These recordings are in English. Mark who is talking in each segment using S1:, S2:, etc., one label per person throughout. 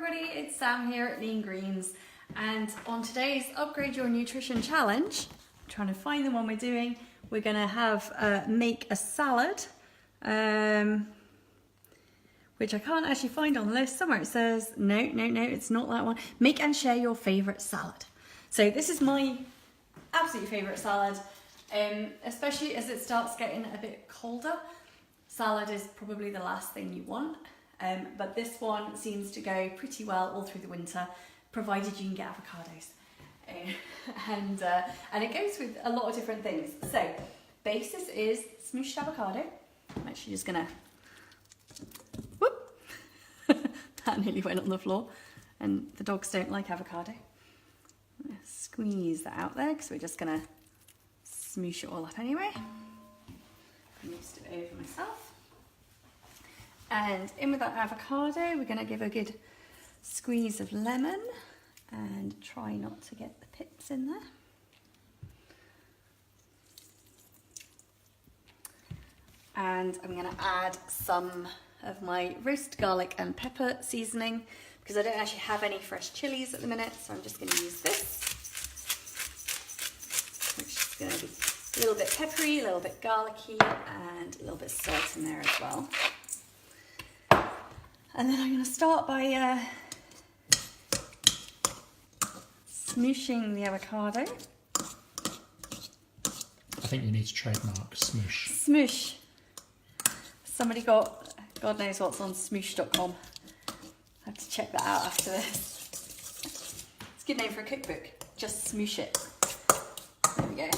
S1: everybody, it's Sam here at Lean Greens, and on today's Upgrade Your Nutrition Challenge, I'm trying to find the one we're doing, we're going to have make a salad, which I can't actually find on the list. Somewhere it says, no, it's not that one. Make and share your favourite salad. So this is my absolute favourite salad, especially as it starts getting a bit colder. Salad is probably the last thing you want. But this one seems to go pretty well all through the winter, provided you can get avocados. And it goes with a lot of different things. So, basis is smooshed avocado. I'm actually just gonna, whoop, that nearly went on the floor. And the dogs don't like avocado. I'm gonna squeeze that out there because we're just gonna smoosh it all up anyway. I mixed it over myself. And in with that avocado, we're going to give a good squeeze of lemon and try not to get the pips in there. And I'm going to add some of my roast garlic and pepper seasoning because I don't actually have any fresh chilies at the minute, so I'm just going to use this, which is going to be a little bit peppery, a little bit garlicky, and a little bit of salt in there as well. And then I'm going to start by smooshing the avocado.
S2: I think you need to trademark smoosh.
S1: Smoosh. Somebody got, God knows what's on smoosh.com. I have to check that out after this. It's a good name for a cookbook. Just smoosh it. There we go.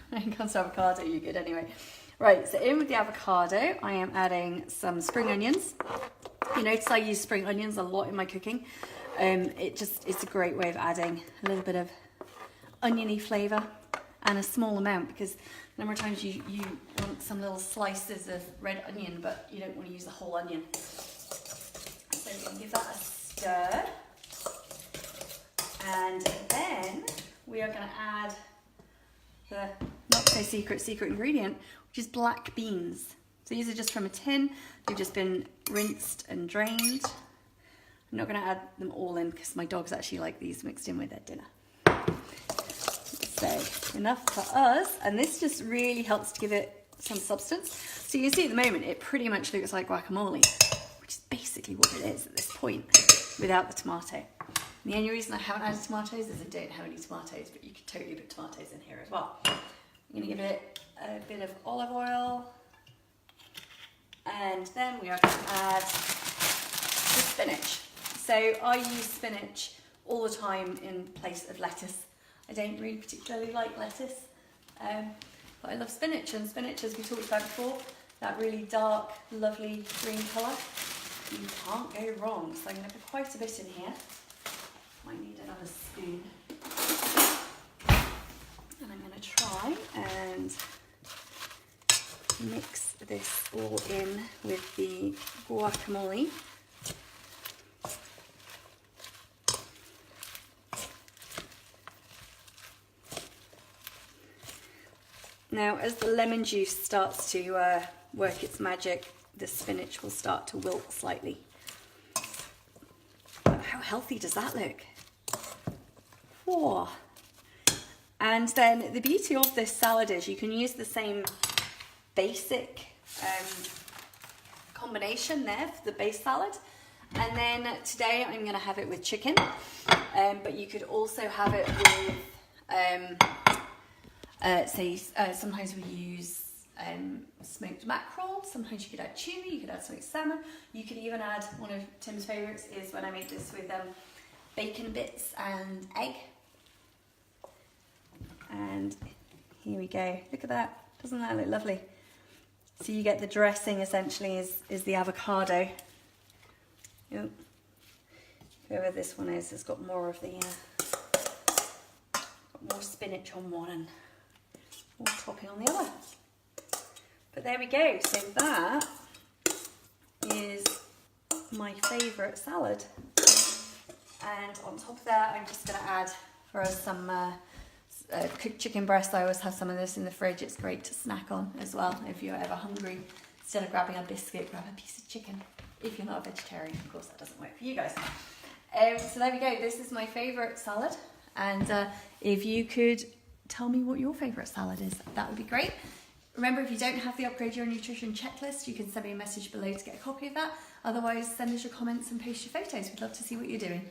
S1: When it comes to avocado, you're good anyway. Right, so in with the avocado, I am adding some spring onions. You notice I use spring onions a lot in my cooking. It's a great way of adding a little bit of oniony flavour and a small amount, because a number of times you want some little slices of red onion, but you don't want to use the whole onion. So you can give that a stir. And then we are going to add the not so secret ingredient, which is black beans. So these are just from a tin. They've just been rinsed and drained. I'm not going to add them all in because my dogs actually like these mixed in with their dinner. So enough for us. And this just really helps to give it some substance. So you can see at the moment it pretty much looks like guacamole, which is basically what it is at this point without the tomato. And the only reason I haven't added tomatoes is I don't have any tomatoes, but you could totally put tomatoes in here as well. I'm going to give it a bit of olive oil. And then we are going to add the spinach. So I use spinach all the time in place of lettuce. I don't really particularly like lettuce, but I love spinach. And spinach, as we talked about before, that really dark, lovely green colour, you can't go wrong. So I'm going to put quite a bit in here. Might need another spoon. And I'm going to try and mix this all in with the guacamole. Now, as the lemon juice starts to work its magic, the spinach will start to wilt slightly. But how healthy does that look? Whoa. And then the beauty of this salad is you can use the same basic combination there for the base salad, and then today I'm going to have it with chicken, but you could also have it with sometimes we use smoked mackerel, sometimes you could add tuna, you could add smoked salmon, you could even add, one of Tim's favourites is when I make this with bacon bits and egg. And here we go, look at that, doesn't that look lovely? So you get the dressing essentially is the avocado. Yep. Whoever this one is has got more of the got more spinach on one and more topping on the other. But there we go. So that is my favourite salad. And on top of that, I'm just going to add for us some cooked chicken breast. I always have some of this in the fridge. It's great to snack on as well if you're ever hungry. Instead of grabbing a biscuit, grab a piece of chicken. If you're not a vegetarian, of course, that doesn't work for you guys. So there we go. This is my favourite salad. And if you could tell me what your favourite salad is, that would be great. Remember, if you don't have the Upgrade Your Nutrition checklist, you can send me a message below to get a copy of that. Otherwise, send us your comments and post your photos. We'd love to see what you're doing.